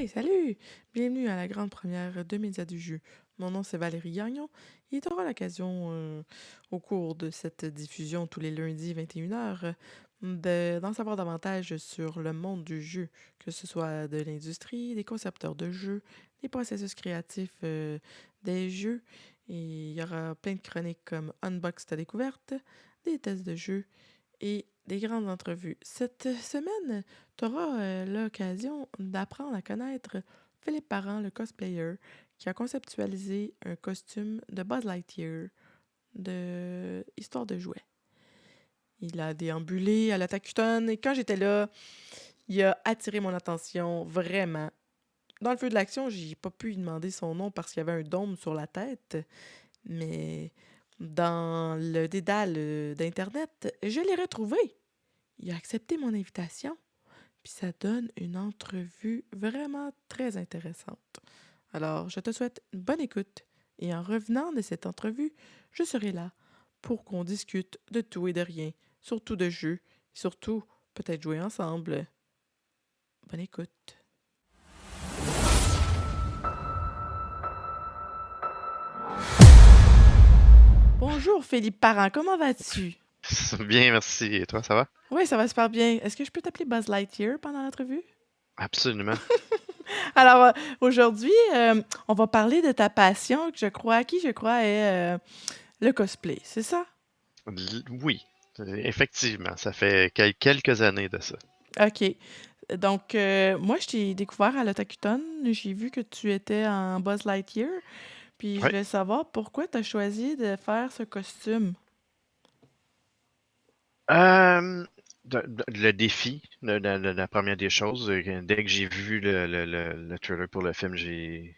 Hey, salut! Bienvenue à la grande première de Médias du jeu. Mon nom c'est Valérie Gagnon et tu auras l'occasion, au cours de cette diffusion tous les lundis 21h, d'en savoir davantage sur le monde du jeu, que ce soit de l'industrie, des concepteurs de jeux, des processus créatifs des jeux. Et il y aura plein de chroniques comme Unbox ta découverte, des tests de jeux et des grandes entrevues. Cette semaine, tu auras l'occasion d'apprendre à connaître Philippe Parent, le cosplayer, qui a conceptualisé un costume de Buzz Lightyear de Histoire de jouets. Il a déambulé à la Tacutone et quand j'étais là, il a attiré mon attention vraiment. Dans le feu de l'action, j'ai pas pu lui demander son nom parce qu'il y avait un dôme sur la tête, mais dans le dédale d'Internet, je l'ai retrouvé. Il a accepté mon invitation, puis ça donne une entrevue vraiment très intéressante. Alors, je te souhaite une bonne écoute, et en revenant de cette entrevue, je serai là pour qu'on discute de tout et de rien, surtout de jeux, surtout peut-être jouer ensemble. Bonne écoute. Bonjour Philippe Parent, comment vas-tu? Bien, merci. Et toi, ça va? Oui, ça va super bien. Est-ce que je peux t'appeler Buzz Lightyear pendant l'entrevue? Absolument. Alors, aujourd'hui, on va parler de ta passion, qui je crois est le cosplay, c'est ça? Oui, effectivement, ça fait quelques années de ça. OK. Donc, moi, je t'ai découvert à l'Otakuton. J'ai vu que tu étais en Buzz Lightyear. Puis, je Oui. voulais savoir pourquoi tu as choisi de faire ce costume. Euh, le défi, la première des choses, dès que j'ai vu le trailer pour le film, j'ai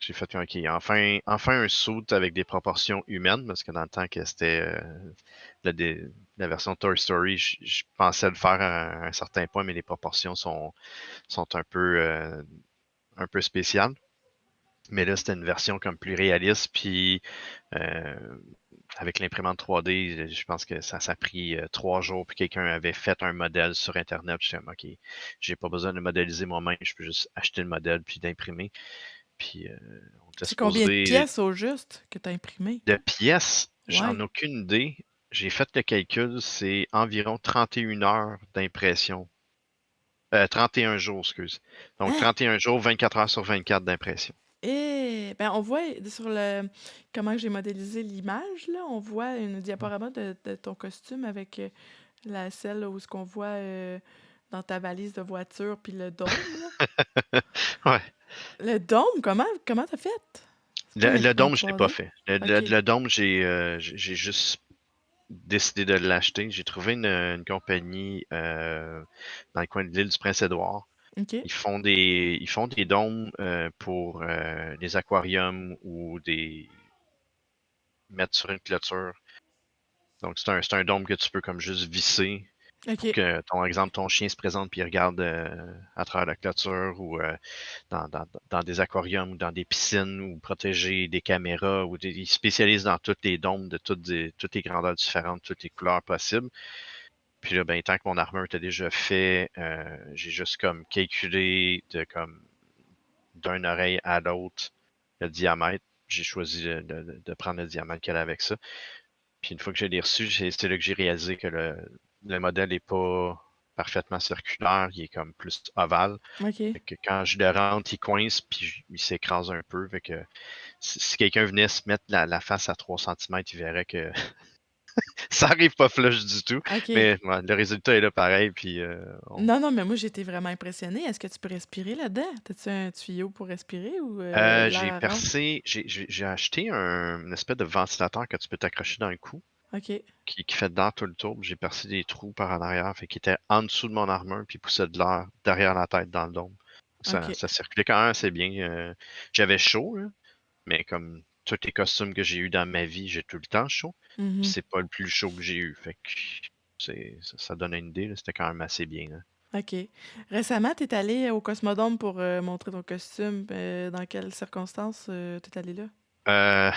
fait OK, enfin un suit avec des proportions humaines, parce que dans le temps que c'était la, dé- la version Toy Story, je pensais le faire à un certain point, mais les proportions sont un peu spéciales. Mais là, c'était une version comme plus réaliste, puis euh, avec l'imprimante 3D, je pense que ça a pris 3 jours, puis quelqu'un avait fait un modèle sur Internet. Je suis comme, OK, j'ai pas besoin de modéliser moi-même, je peux juste acheter le modèle puis d'imprimer. Puis on était C'est combien de supposé pièces au juste que tu as imprimé? de pièces, j'en ai Ouais. aucune idée. J'ai fait le calcul, c'est environ 31 heures d'impression. 31 jours, excuse. Donc Hein? 31 jours, 24 heures sur 24 d'impression. Et ben on voit sur le comment j'ai modélisé l'image, là, on voit un diaporama de ton costume avec la celle où ce qu'on voit dans ta valise de voiture, puis le dôme, là. Ouais. Le dôme, comment t'as fait? C'est pas une Le dôme, imprimante je l'ai pas 3D? fait. OK. Le dôme, j'ai juste décidé de l'acheter. J'ai trouvé une compagnie dans le coin de l'île du Prince-Édouard. OK. Ils font des dômes pour les aquariums ou des mettre sur une clôture. Donc c'est un dôme que tu peux comme juste visser pour OK. que ton exemple ton chien se présente puis il regarde à travers la clôture ou dans des aquariums ou dans des piscines ou protéger des caméras ou ils spécialisent dans tous les dômes de toutes les grandeurs différentes, toutes les couleurs possibles. Puis là, ben, tant que mon armure était déjà fait, j'ai juste comme calculé de comme d'une oreille à l'autre le diamètre. J'ai choisi de prendre le diamètre qu'elle a avec ça. Puis une fois que je l'ai reçu, c'est là que j'ai réalisé que le modèle n'est pas parfaitement circulaire, il est comme plus ovale. OK. Fait que quand je le rentre, il coince, puis il s'écrase un peu. Fait que si quelqu'un venait se mettre la face à 3 centimètres, il verrait que ça arrive pas flush du tout. OK. Mais ouais, le résultat est là pareil. Puis Non, non, mais moi, j'étais vraiment impressionnée. Est-ce que tu peux respirer là-dedans? T'as-tu un tuyau pour respirer ou j'ai l'air rentre? percé, j'ai acheté une espèce de ventilateur que tu peux t'accrocher dans le cou, OK. qui fait dans tout le tour. J'ai percé des trous par en arrière, fait qu'il était en dessous de mon armure, puis il poussait de l'air derrière la tête dans le dôme. OK. Ça circulait quand même assez bien. J'avais chaud, là, mais comme tous les costumes que j'ai eu dans ma vie, j'ai tout le temps chaud. Puis Mhm. c'est pas le plus chaud que j'ai eu. Fait que ça donne une idée, là, c'était quand même assez bien, là. OK. Récemment, tu es allé au Cosmodome pour montrer ton costume. Dans quelles circonstances tu es allé là? Euh,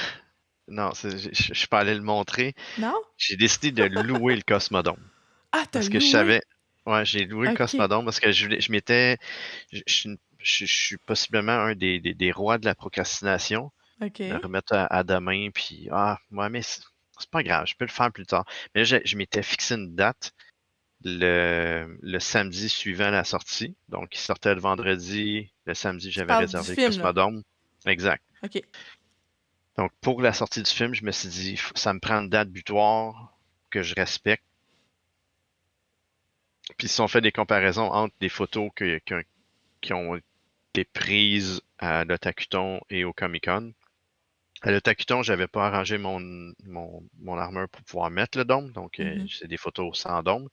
non, je suis pas allé le montrer. Non? J'ai décidé de louer le Cosmodome. Ah, t'as Parce que je loué! savais. Ouais, j'ai loué le OK. Cosmodome parce que je m'étais. Je je suis possiblement un des rois de la procrastination. Me OK. remettre à demain, puis ouais, mais c'est pas grave, je peux le faire plus tard. Mais là, je m'étais fixé une date le samedi suivant la sortie. Donc, il sortait le vendredi. Le samedi, Tu j'avais parles du réservé le film, là? Cosmodome. Exact. OK. Donc, pour la sortie du film, je me suis dit, ça me prend une date butoir que je respecte. Puis, si on fait des comparaisons entre des photos qui ont été prises à l'Otakuton et au Comic-Con, à l'Otakuton, j'avais pas arrangé mon armure pour pouvoir mettre le dôme. Donc, Mhm. c'est des photos sans dôme.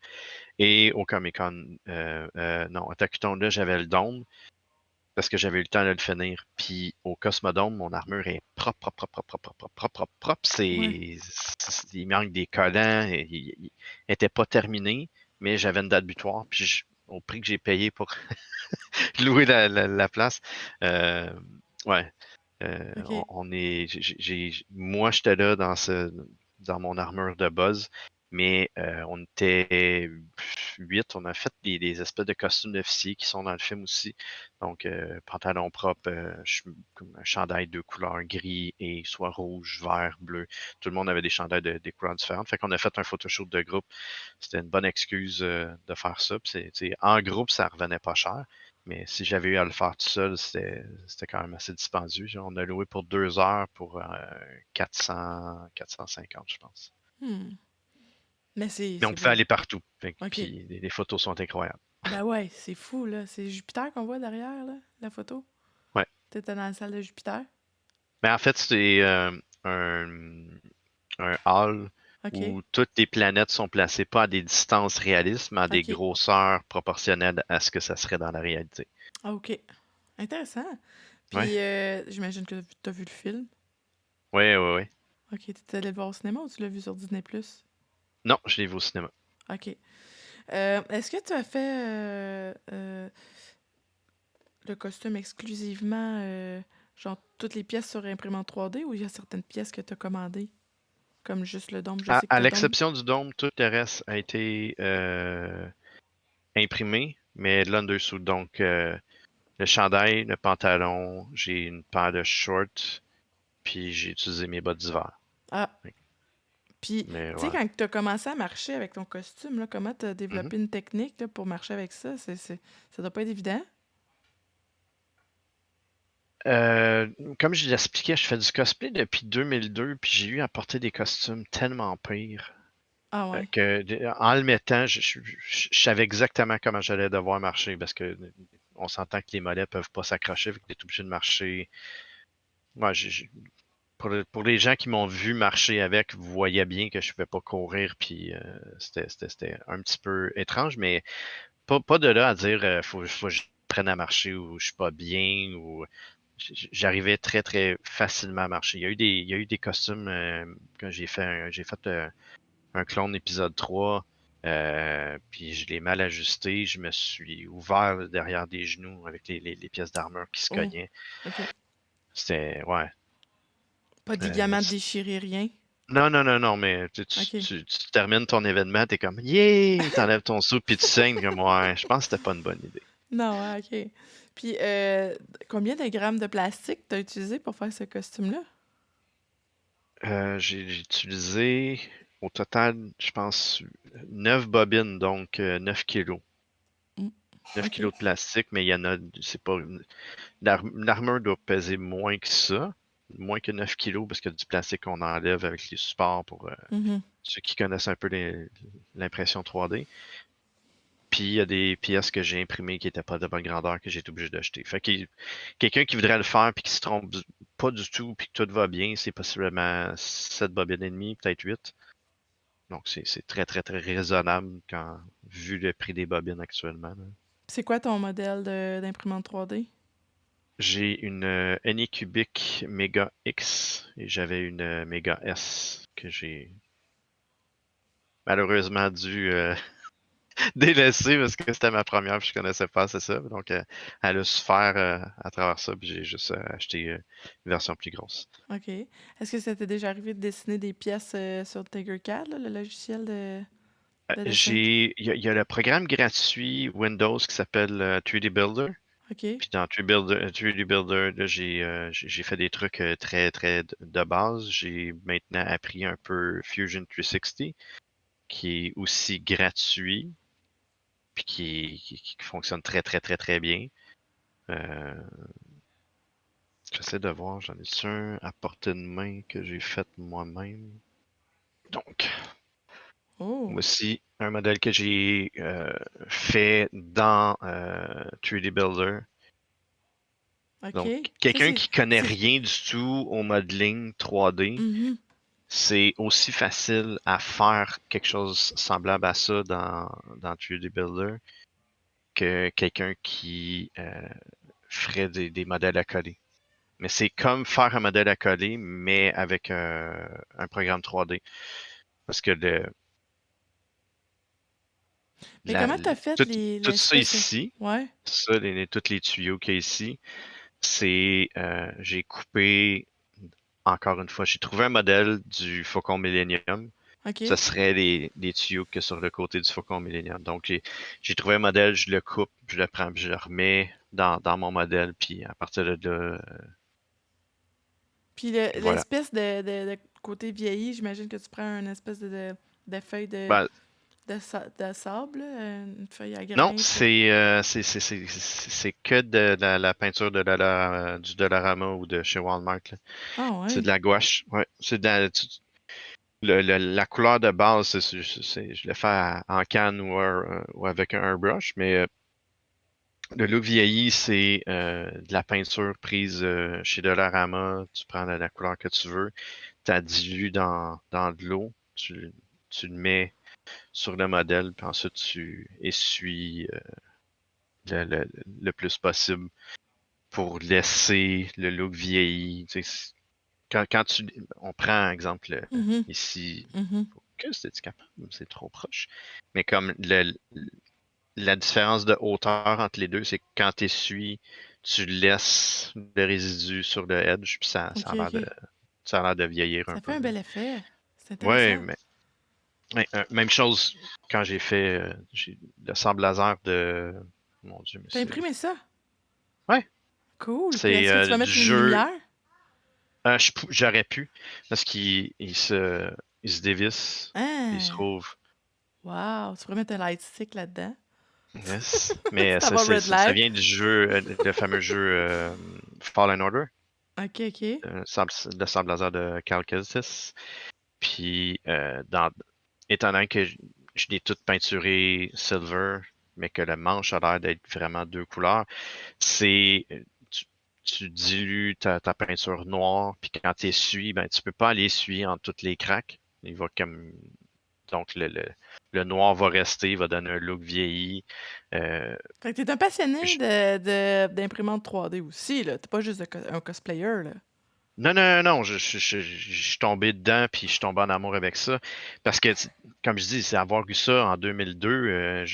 Et au Comic-Con, non, à Takuton, là, j'avais le dôme parce que j'avais eu le temps de le finir. Puis au Cosmodome, mon armure est propre, propre, propre, propre, propre, propre, propre, propre. Ouais. Il manque des collants. Il était pas terminé, mais j'avais une date butoir. Puis au prix que j'ai payé pour louer la place, euh, ouais, OK. on est, moi, j'étais là dans mon armure de buzz, mais on était 8. On a fait des espèces de costumes d'officiers qui sont dans le film aussi. Donc, pantalon propre, comme un chandail de couleurs gris et soit rouge, vert, bleu. Tout le monde avait des chandails des couleurs différentes. Fait qu'on a fait un photoshoot de groupe. C'était une bonne excuse de faire ça. Puis en groupe, ça revenait pas cher. Mais si j'avais eu à le faire tout seul, c'était quand même assez dispendieux. Genre, on a loué pour 2 heures pour 450, je pense. Hmm. Mais Mais on c'est pouvait beau. aller partout. OK. Puis les photos sont incroyables. Ben ouais, c'est fou, là. C'est Jupiter qu'on voit derrière, là, la photo. Ouais. T'étais dans la salle de Jupiter. Mais en fait, c'est un, un hall OK. où toutes les planètes sont placées pas à des distances réalistes, mais à des OK. grosseurs proportionnelles à ce que ça serait dans la réalité. Ah, OK. Intéressant. Ouais. Puis, j'imagine que t'as vu le film. Ouais, ouais, ouais. OK. T'es allé le voir au cinéma ou tu l'as vu sur Disney+. Non, je l'ai vu au cinéma. OK. Est-ce que tu as fait le costume exclusivement, genre toutes les pièces sur imprimante 3D ou il y a certaines pièces que tu as commandées? Comme juste le dôme. Je sais que À le dôme. l'exception du dôme, tout le reste a été imprimé, mais l'undersuit. Donc, le chandail, le pantalon, j'ai une paire de shorts, puis j'ai utilisé mes bottes d'hiver. Ah, puis, Mais tu sais, voilà. quand tu as commencé à marcher avec ton costume, là, comment tu as Mhm. développé une technique là, pour marcher avec ça? Ça doit pas être évident. Euh, Comme je l'expliquais, je fais du cosplay depuis 2002, puis j'ai eu à porter des costumes tellement pires Ah ouais. en le mettant, je savais exactement comment j'allais devoir marcher parce que on s'entend que les mollets peuvent pas s'accrocher, fait que t'es obligé de marcher. Moi, pour les gens qui m'ont vu marcher avec, vous voyez bien que je ne pouvais pas courir, puis c'était un petit peu étrange, mais pas de là à dire faut que je prenne à marcher ou je suis pas bien ou j'arrivais très très facilement à marcher. Il y a eu des costumes que j'ai fait un clone épisode 3, puis je l'ai mal ajusté, je me suis ouvert derrière des genoux avec les pièces d'armure qui se Oh, cognaient. OK. C'était ouais. Pas de euh, ligaments déchirés, rien. Non, non, non, non, mais OK. tu termines ton événement, t'es comme yeah, t'enlèves ton soupe puis tu saignes comme ouais, je pense que c'était pas une bonne idée. Non, ouais, OK. Puis, combien de grammes de plastique t'as utilisé pour faire ce costume-là? J'ai utilisé au total, je pense, 9 bobines, donc 9 kilos. Mm, 9 OK. kilos de plastique, mais il y en a, c'est pas, l'armure doit peser moins que ça, moins que 9 kilos, parce qu'il y a du plastique qu'on enlève avec les supports pour Mhm. ceux qui connaissent un peu l'impression 3D. Puis il y a des pièces que j'ai imprimées qui n'étaient pas de bonne grandeur que j'ai été obligé d'acheter. Fait que quelqu'un qui voudrait le faire puis qui se trompe pas du tout puis que tout va bien, c'est possiblement 7 bobines et demie, peut-être 8. Donc c'est très très très raisonnable quand vu le prix des bobines actuellement, là. C'est quoi ton modèle d'imprimante 3D? J'ai une Anycubic Mega X et j'avais une Mega S que j'ai malheureusement dû délaissé parce que c'était ma première puis je connaissais pas assez ça. Donc, elle a souffert à travers ça, puis j'ai juste acheté une version plus grosse. OK. Est-ce que ça t'est déjà arrivé de dessiner des pièces sur Tinkercad, là, le logiciel de dessin? Il y a le programme gratuit Windows qui s'appelle 3D Builder. OK. Puis dans 3D Builder, là, j'ai fait des trucs très, très de base. J'ai maintenant appris un peu Fusion 360, qui est aussi gratuit, puis qui fonctionne très, très, très, très bien. Euh, J'essaie de voir, j'en ai un à portée de main que j'ai fait moi-même. Donc, Oh, voici un modèle que j'ai fait dans 3D Builder. OK. Donc, Ça, quelqu'un qui connaît c'est rien du tout au modeling 3D, mhm. c'est aussi facile à faire quelque chose semblable à ça dans 3D Builder que quelqu'un qui ferait des modèles à coller. Mais c'est comme faire un modèle à coller, mais avec un programme 3D. Parce que Mais comment t'as fait tout, tout ça l'espèce de... ici, Ouais. ça, tous les tuyaux qu'il y a ici, c'est j'ai coupé, encore une fois, j'ai trouvé un modèle du Faucon Millennium. Ça OK. serait des tuyaux que sur le côté du Faucon Millennium. Donc, j'ai trouvé un modèle, je le coupe, je le prends, puis je le remets dans mon modèle, puis à partir de là, Puis voilà. l'espèce de côté vieilli, j'imagine que tu prends une espèce de feuille Ben, de sable, là, une feuille à non, grain pour... c'est que de la peinture du Dollarama ou de chez Walmart, là. Ah C'est ouais. de la gouache. Ouais. C'est la couleur de base, je le fais en canne ou avec un airbrush, mais le look vieilli, c'est de la peinture prise chez Dollarama. Tu prends la couleur que tu veux, tu la dilues dans de l'eau, tu le mets sur le modèle, puis ensuite tu essuies le plus possible pour laisser le look vieilli. Tu sais, on prend exemple Mhm, ici, mhm. que c'était capable, c'est trop proche. Mais comme la différence de hauteur entre les deux, c'est que quand tu essuies, tu laisses le résidu sur le edge, puis OK, OK. ça a l'air de vieillir un Ça fait peu, un là. bel effet. C'est Ouais, intéressant. mais même chose quand j'ai le sable laser de, mon Dieu, mais T'as c'est, imprimé ça? ouais, Cool. Puis c'est est-ce que tu vas du mettre une jeu. lumière? J'aurais pu, parce qu'il se dévisse, puis il se Ah! trouve. Wow! Tu pourrais mettre un light stick là-dedans. Yes. Mais C'est avoir Red ça Light. vient du jeu, le fameux jeu Fallen Order, OK, OK. le sable laser de Cal Kestis. Puis, étant donné que je l'ai tout peinturé silver, mais que le manche a l'air d'être vraiment deux couleurs, c'est tu, tu dilues ta peinture noire, puis quand tu essuies, ben tu peux pas aller essuyer en toutes les craques. Il va comme donc le noir va rester, il va donner un look vieilli. Euh, Fait que t'es un passionné je- d'imprimante 3D aussi, là. T'es pas juste un cosplayer, là. Non, non, non, je suis tombé dedans, puis je suis tombé en amour avec ça. Parce que, comme je dis, c'est avoir vu ça en 2002,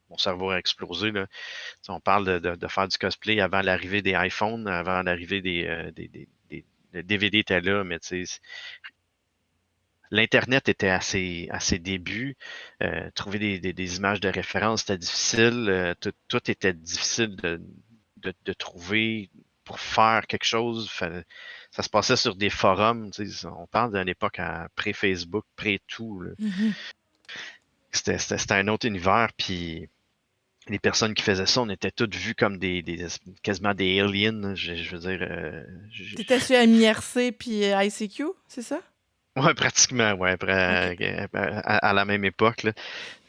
mon cerveau a explosé, là. Tu sais, on parle de faire du cosplay avant l'arrivée des iPhones, avant l'arrivée le DVD était là, mais tu sais, l'Internet était à ses débuts. Trouver des images de référence, c'était difficile. Tout était difficile de trouver pour faire quelque chose. Ça se passait sur des forums. Tu sais, on parle d'une époque pré-Facebook, pré-tout, là. Mhm. C'était un autre univers. Puis les personnes qui faisaient ça, on était toutes vues comme quasiment des aliens, là. Je veux dire, T'étais sur MIRC puis ICQ, c'est ça? ouais, pratiquement, ouais, OK. à la même époque, là.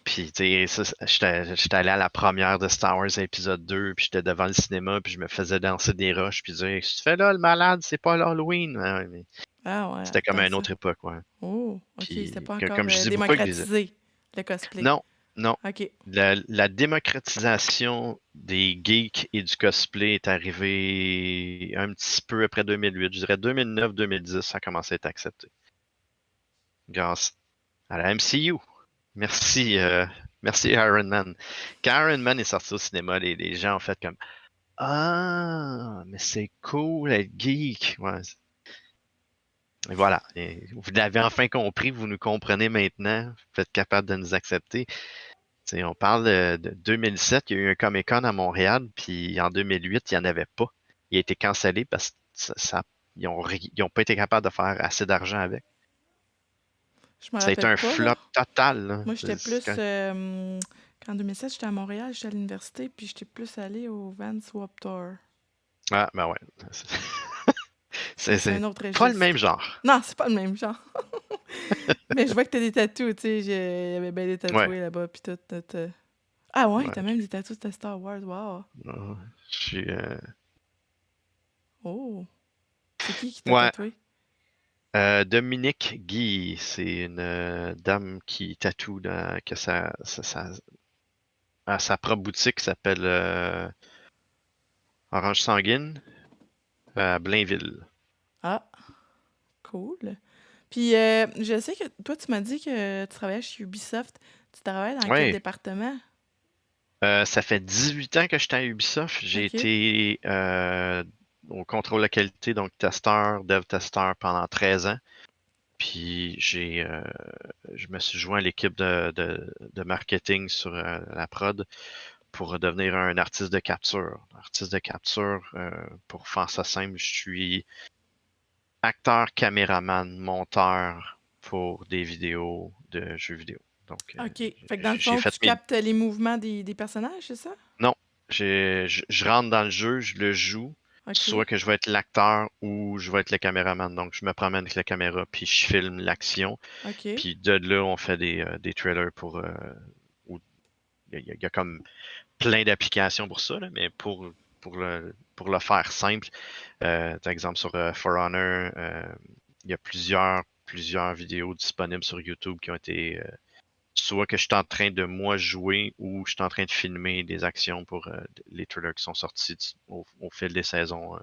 Puis, tu sais, j'étais allé à la première de Star Wars épisode 2, puis j'étais devant le cinéma, puis je me faisais danser des roches, puis dire, qu'est-ce que tu fais là, le malade, c'est pas l'Halloween. Ah ouais, mais Ah ouais, c'était comme attends une ça. autre époque, ouais. Oh, OK, c'était Puis, pas encore comme je dis, pourquoi que les... démocratisé, le cosplay. Non, non. OK. La démocratisation des geeks et du cosplay est arrivée un petit peu après 2008. Je dirais 2009-2010, ça a commencé à être accepté. Grâce à la MCU. Merci, merci Iron Man. Quand Iron Man est sorti au cinéma, les gens ont fait comme Ah, mais c'est cool être geek. Ouais. Et voilà. Et vous l'avez enfin compris, vous nous comprenez maintenant, vous êtes capable de nous accepter. On parle de 2007, il y a eu un Comic-Con à Montréal, puis en 2008, il n'y en avait pas. Il a été cancellé parce que ils ont pas été capables de faire assez d'argent avec. Je me Ça a été rappelle un pas, là. flop total, là. Moi, j'étais plus. Qu'en 2007, j'étais à Montréal, j'étais à l'université, puis j'étais plus allée au Vans Warped Tour. Ah, ben ouais. C'est C'est un autre pas le même registre. genre. Non, c'est pas le même genre. Mais je vois que t'as des tatous, tu sais. Il y avait bien des Ouais. tatoués là-bas, puis tout. Ah ouais, Ouais. t'as même des tatous de Star Wars, wow. Ouais. Je suis, Oh. C'est qui t'a ouais. tatoué? Dominique Guy, c'est une dame qui tatoue que à sa propre boutique qui s'appelle Orange Sanguine à Blainville. Ah, cool. Puis, je sais que toi, tu m'as dit que tu travaillais chez Ubisoft. Tu travailles dans quel Oui, département? ça fait 18 ans que j'étais à Ubisoft. J'ai OK. été au contrôle de qualité, donc testeur, dev-testeur pendant 13 ans. Puis je me suis joint à l'équipe de marketing sur la prod pour devenir un artiste de capture. Artiste de capture, pour faire ça simple, je suis acteur, caméraman, monteur pour des vidéos de jeux vidéo. Donc, OK. Fait que dans le j'ai fond, fait tu mes... captes les mouvements des personnages, c'est ça? Non, je rentre dans le jeu, je le joue, soit OK. que je vais être l'acteur ou je vais être le caméraman. Donc, je me promène avec la caméra, puis je filme l'action. OK. Puis de là, on fait des trailers pour... où il y a comme plein d'applications pour ça, là, mais pour le faire simple, par exemple sur For Honor, il y a plusieurs vidéos disponibles sur YouTube qui ont été soit que je suis en train de moi jouer ou je suis en train de filmer des actions pour les trailers qui sont sortis au fil des saisons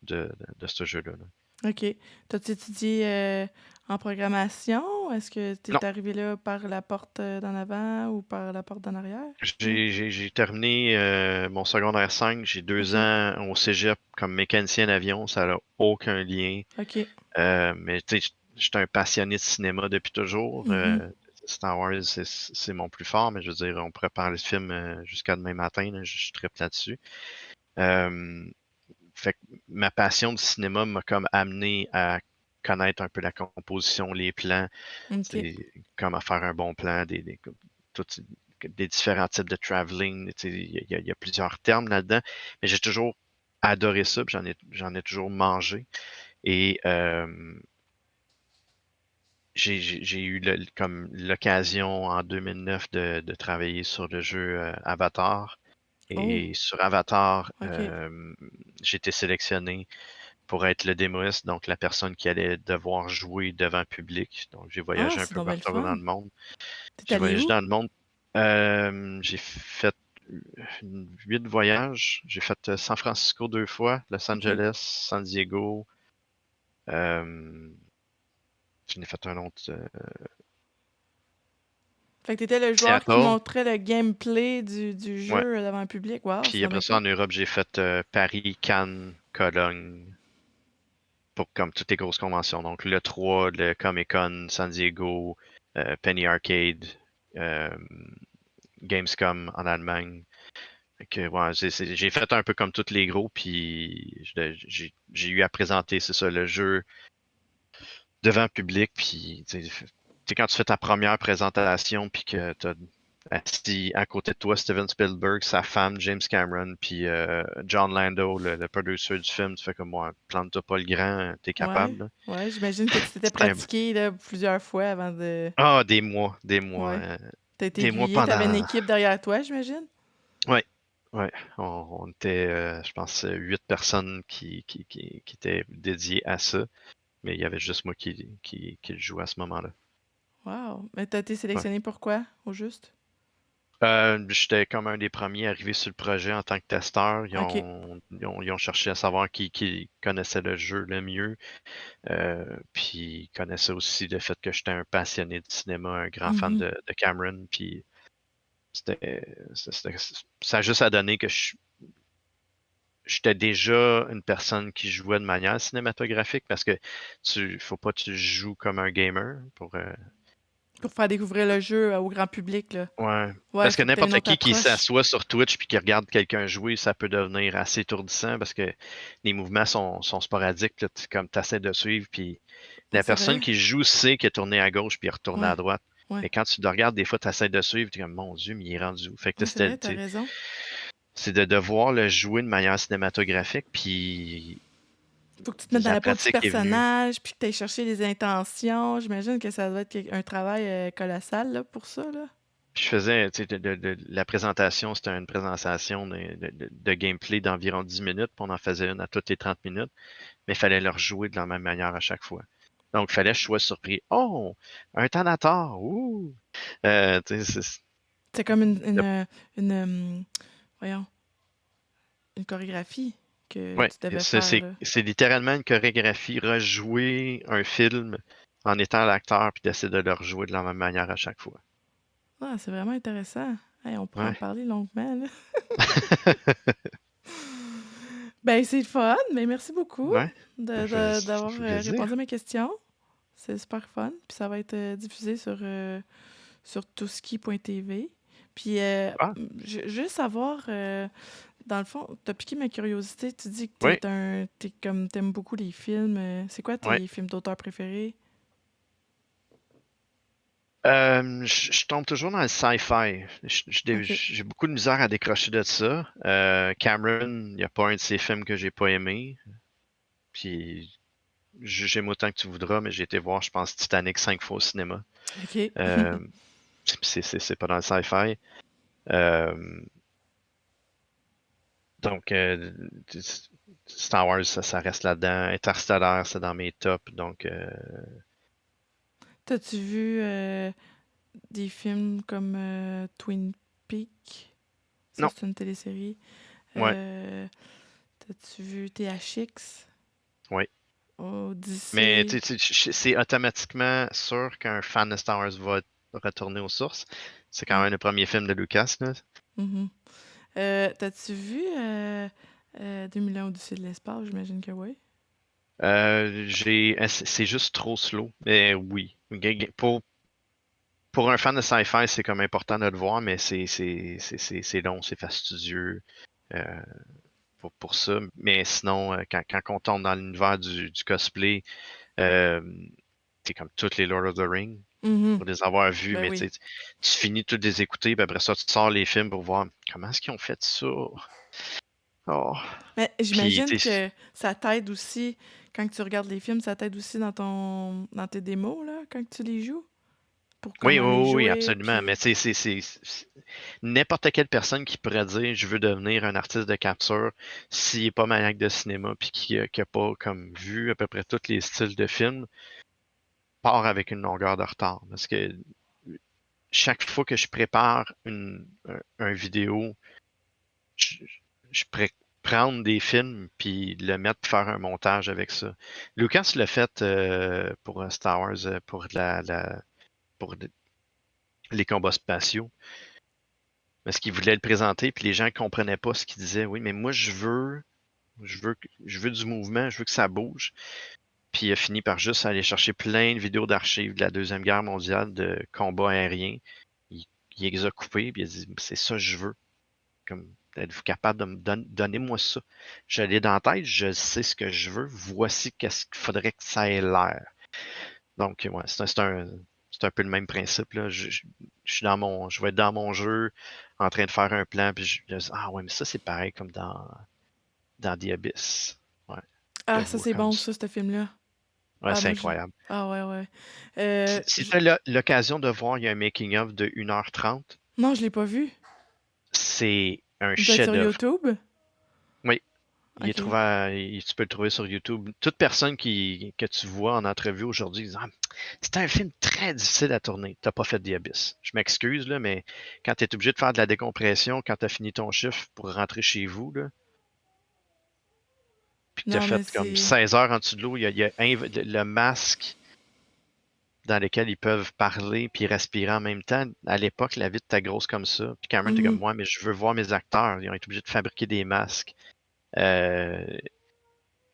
de ce jeu-là. Là. OK. T'as-tu étudié en programmation? Est-ce que tu Non, es arrivé là par la porte d'en avant ou par la porte d'en arrière? Non? j'ai terminé mon secondaire 5, j'ai deux OK. ans au cégep comme mécanicien d'avion, ça n'a aucun lien. OK. Mais tu sais, j'étais un passionné de cinéma depuis toujours. Mhm. Star Wars, c'est mon plus fort, mais je veux dire, on pourrait parler de film jusqu'à demain matin, là, je tripe là-dessus. Euh, fait que ma passion du cinéma m'a comme amené à connaître un peu la composition, les plans, OK. c'est comment faire un bon plan, tous- des différents types de traveling. Tu sais, il y a plusieurs termes là-dedans, mais j'ai toujours adoré ça, puis j'en ai toujours mangé. Et j'ai eu comme l'occasion en 2009 de travailler sur le jeu Avatar. Oh, Et sur Avatar, OK. j'ai été sélectionné pour être le démoiste, donc la personne qui allait devoir jouer devant le public. Donc j'ai Ah, voyagé un c'est peu donc bien le partout dans fun. le monde. T'es J'ai allé voyagé où? dans le monde. J'ai fait 8 voyages. J'ai fait San Francisco 2 fois, Los OK. Angeles, San Diego. J'en ai fait un autre. Fait que t'étais le joueur qui Seattle. montrait le gameplay du Ouais. jeu devant le public. Wow, c'est Puis donc après bien ça, en cool. Europe, j'ai fait Paris, Cannes, Cologne, pour comme toutes les grosses conventions. Donc le 3, le Comic-Con, San Diego, Penny Arcade, euh, Gamescom en Allemagne. Fait que, ouais, j'ai fait un peu comme tous les gros, puis j'ai eu à présenter, c'est ça, le jeu devant le public, puis quand tu fais ta première présentation, puis que tu as assis à côté de toi Steven Spielberg, sa femme James Cameron, puis John Lando, le producer du film, tu fais comme moi, plante-toi pas le grand, t'es Ouais. capable. Là. Ouais, j'imagine que tu t'étais C'est pratiqué là, plusieurs fois avant de. Ah, Ouais. T'as été des mois aiguillé, t'avais une pendant. équipe derrière toi, j'imagine? Ouais, ouais. On était, je pense, 8 personnes qui étaient dédiées à ça, mais il y avait juste moi qui le jouais à ce moment-là. Wow. Mais t'as été Ouais. sélectionné pour quoi, au juste? J'étais comme un des premiers arrivés sur le projet en tant que testeur. OK. Ils ont cherché à savoir qui connaissait le jeu le mieux. Puis ils connaissaient aussi le fait que j'étais un passionné de cinéma, un grand fan Mhm. de Cameron. Puis c'était, ça a juste à donner que j'étais déjà une personne qui jouait de manière cinématographique parce que faut pas que tu joues comme un gamer pour Pour faire découvrir le jeu au grand public, là. Ouais. Ouais, Parce que faut que tu aies une n'importe autre qui approche. s'assoit sur Twitch puis qui regarde quelqu'un jouer, ça peut devenir assez étourdissant parce que les mouvements sont sporadiques. Là, comme tu essaies de suivre, puis Ouais, la c'est personne vrai. qui joue sait qu'il est tourné à gauche puis il est retourné Ouais, à droite. ouais. Mais quand tu le regardes, des fois, tu essaies de suivre, tu es comme mon Dieu, mais il est rendu où? Fait que là, Ouais, c'est vrai, t'as raison. c'est de devoir le jouer de manière cinématographique, puis Faut que tu te mettes dans la la peau du pratique est venue. personnage, puis que tu ailles chercher les intentions. J'imagine que ça doit être un travail colossal là, pour ça, là. Puis je faisais, tu sais, la présentation, c'était une présentation de gameplay d'environ 10 minutes, puis on en faisait une à toutes les 30 minutes, mais il fallait leur jouer de la même manière à chaque fois. Donc, il fallait que je sois surpris. Oh, un Thanatar, ouh! Tu sais, C'est comme une, voyons, une chorégraphie que ouais, tu devais faire, là. c'est littéralement une chorégraphie, rejouer un film en étant l'acteur, puis d'essayer de le rejouer de la même manière à chaque fois. Ah, c'est vraiment intéressant. Hey, on pourrait en Ouais. parler longuement, là. Ben, c'est le fun. Ben, merci beaucoup Ouais, ça d'avoir fait répondu à plaisir. mes questions. C'est super fun. Puis ça va être diffusé sur touski.tv. Puis, Ah, juste savoir, dans le fond, t'as piqué ma curiosité. Tu dis que oui, t'aimes beaucoup les films. C'est quoi ouais. tes films d'auteur préférés? Je tombe toujours dans le sci-fi. OK. J'ai beaucoup de misère à décrocher de ça. Cameron, il n'y a pas un de ses films que j'ai pas aimé. Puis j'aime autant que tu voudras, mais j'ai été voir, je pense, Titanic 5 fois au cinéma. OK. Euh, c'est pas dans le sci-fi. Euh, donc, Star Wars, ça reste là-dedans. Interstellar, c'est dans mes tops. Donc, T'as-tu vu des films comme Twin Peaks? Ça, non, c'est une télésérie. ouais, Euh, T'as-tu vu THX? ouais. Mais Odyssée? c'est automatiquement sûr qu'un fan de Star Wars va retourner aux sources. C'est quand Ouais. même le premier film de Lucas, là. Mhm. T'as-tu vu 2001 Odyssée de l'espace? J'imagine que oui. C'est juste trop slow. Mais oui. Pour un fan de sci-fi, c'est comme important de le voir, mais c'est long, c'est fastidieux euh, pour ça. Mais sinon, quand on tombe dans l'univers du cosplay, euh, c'est comme toutes les Lord of the Rings. Mhm. Pour les avoir vus, Ben mais oui. tu finis de les écouter, puis après ça, tu sors les films pour voir comment est-ce qu'ils ont fait ça. Oh. Mais Puis, j'imagine que ça t'aide aussi, quand tu regardes les films, ça t'aide aussi dans tes démos, là, quand tu les joues, pour oui, comment oui, les oui, jouer, absolument. Mais puis... n'importe quelle personne qui pourrait dire je veux devenir un artiste de capture s'il n'est pas maniaque de cinéma puis qui a pas comme vu à peu près tous les styles de films, part avec une longueur de retard. Parce que chaque fois que je prépare un vidéo, je, je pourrais prendre des films puis le mettre pour faire un montage avec ça. Lucas l'a fait pour Star Wars, pour pour les combats spatiaux, parce qu'il voulait le présenter, puis les gens ne comprenaient pas ce qu'il disait. Oui, mais moi je veux du mouvement, je veux que ça bouge. Puis il a fini par juste aller chercher plein de vidéos d'archives de la Deuxième Guerre mondiale de combats aériens. Il, il les a coupés, puis il a dit c'est ça que je veux. Comme, êtes-vous capable de me donner moi ça? Je l'ai dans la tête, je sais ce que je veux, voici qu'est-ce qu'il faudrait que ça ait l'air. Donc, ouais, c'est un peu le même principe, là. Je vais être dans mon jeu, en train de faire un plan, puis je dis, ah ouais, mais ça, c'est pareil comme dans The Abyss. Ouais, je Ah, le ça, vois c'est comme bon, ça. ça, ce film-là. Ouais, Ah, c'est moi, je... incroyable. Ah, ouais, ouais. Si Je... tu as l'occasion de voir, il y a un making-of de 1h30, Non, je l'ai pas vu. c'est un Il doit être sur chef-d'œuvre. YouTube? Oui, OK. tu peux le trouver sur YouTube. Toute personne que tu vois en entrevue aujourd'hui disant ah, c'est un film très difficile à tourner. T'as pas fait The Abyss. Je m'excuse, là, mais quand tu es obligé de faire de la décompression, quand tu as fini ton chiffre pour rentrer chez vous, là, puis que tu as Non, fait mais comme c'est... 16 heures en dessous de l'eau, il y a le masque dans lequel ils peuvent parler puis respirer en même temps. À l'époque, la vie était grosse comme ça. Puis Cameron était comme Mhm. moi, mais je veux voir mes acteurs. Ils ont été obligés de fabriquer des masques. Euh,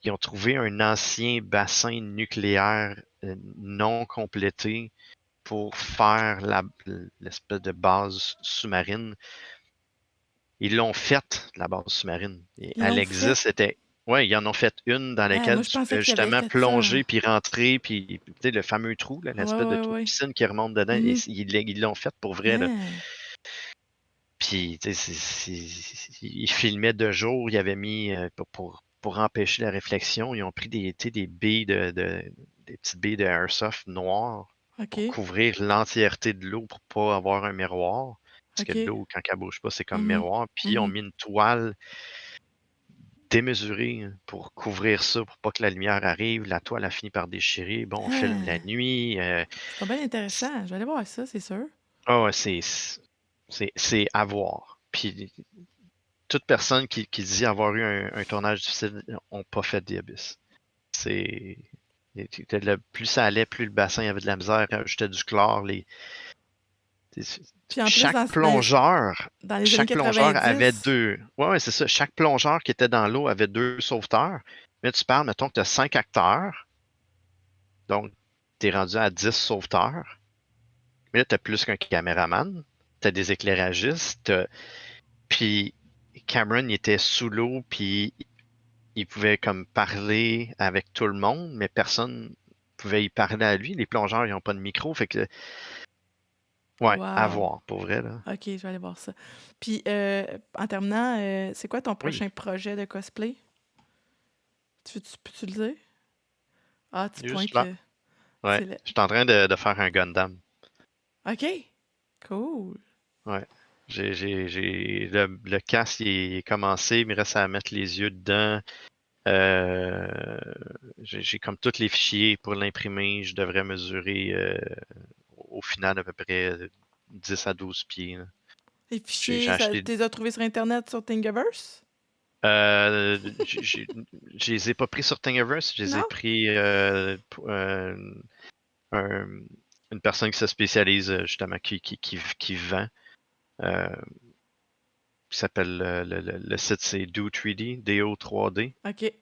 Ils ont trouvé un ancien bassin nucléaire non complété pour faire l'espèce de base sous-marine. Ils l'ont faite, la base sous-marine. Et Ils elle l'ont fait? existe, c'était. Ouais, ils en ont fait une dans Ah, moi, laquelle je tu pensais pouvais qu'ils avaient justement fait ça. plonger puis rentrer, puis tu sais, le fameux trou, là, Ouais, l'espèce de ouais, trou de ouais. piscine qui remonte dedans, et Mhm. ils l'ont fait pour vrai, là. Ah, Puis, tu sais, ils filmaient de jour, ils avaient mis, pour empêcher la réflexion, ils ont pris tu sais, des billes des petites billes de airsoft noires pour OK. couvrir l'entièreté de l'eau pour pas avoir un miroir. Parce que OK. l'eau, quand elle bouge pas, c'est comme Mhm. miroir. Puis, ils ont Mhm. mis une toile démesurée pour couvrir ça, pour pas que la lumière arrive. La toile a fini par déchirer. Bon, on filme la Ah, nuit. c'est bien c- intéressant. Je vais aller voir ça, c'est sûr. ah ouais, c'est à voir. Puis, toute personne qui dit avoir eu un tournage difficile n'a pas fait The Abyss. C'est. Plus ça allait, plus le bassin avait de la misère, ajoutait du chlore. Puis en plus, Chaque dans plongeur, dans les années chaque plongeur avait 90, deux. Ouais, ouais, c'est ça. Chaque plongeur qui était dans l'eau avait deux sauveteurs. Mais tu parles, mettons que tu as 5 acteurs, donc tu es rendu à 10 sauveteurs. Mais là, tu as plus qu'un caméraman, tu as des éclairagistes, puis Cameron il était sous l'eau, puis il pouvait comme parler avec tout le monde, mais personne pouvait y parler à lui. Les plongeurs, ils n'ont pas de micro, fait que, ouais, à wow. voir, pour vrai, là. OK, je vais aller voir ça. Puis, en terminant, c'est quoi ton Oui, prochain projet de cosplay? Peux-tu le dire? Ah, tu juste pointes là. le... Ouais, C'est le... je suis en train de faire un Gundam. OK, cool. Ouais. Le casque il est commencé, il me reste à mettre les yeux dedans. Euh, j'ai comme tous les fichiers pour l'imprimer. Je devrais mesurer au final à peu près 10 à 12 pieds, là. Les J'ai fichiers, ça, acheté. tu les as trouvés sur Internet, sur Thingiverse? Euh, je les ai pas pris sur Thingiverse, je les ai Non? pris un- une personne qui se spécialise justement qui vend. euh, qui s'appelle le site c'est Do3D, DO3D. OK.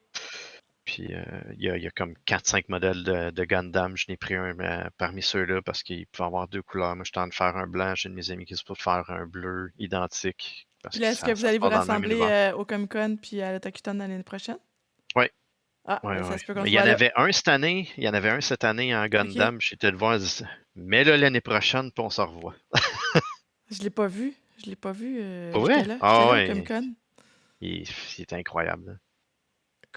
Puis il y a comme 4-5 modèles de Gundam. Je n'ai pris un parmi ceux-là parce qu'il peut avoir deux couleurs. Moi, je tente de faire un blanc. J'ai une de mes amies qui se peut faire un bleu identique parce Puis que là, est-ce que vous ça se allez vous passe dans le même rassembler univers. au Comic-Con puis à l'Otakuton l'année prochaine? Oui, Ah, oui, ben ça oui. se peut qu'on Mais se il y voit en là. avait un cette année. Il y en avait un cette année en OK. Gundam. J'étais le voir. Mais là, l'année prochaine, puis on se revoit. Je l'ai pas vu. Je l'ai pas vu. Pour J'étais vrai? là. J'étais Ah là au ouais. Comic-Con. Il est incroyable, là.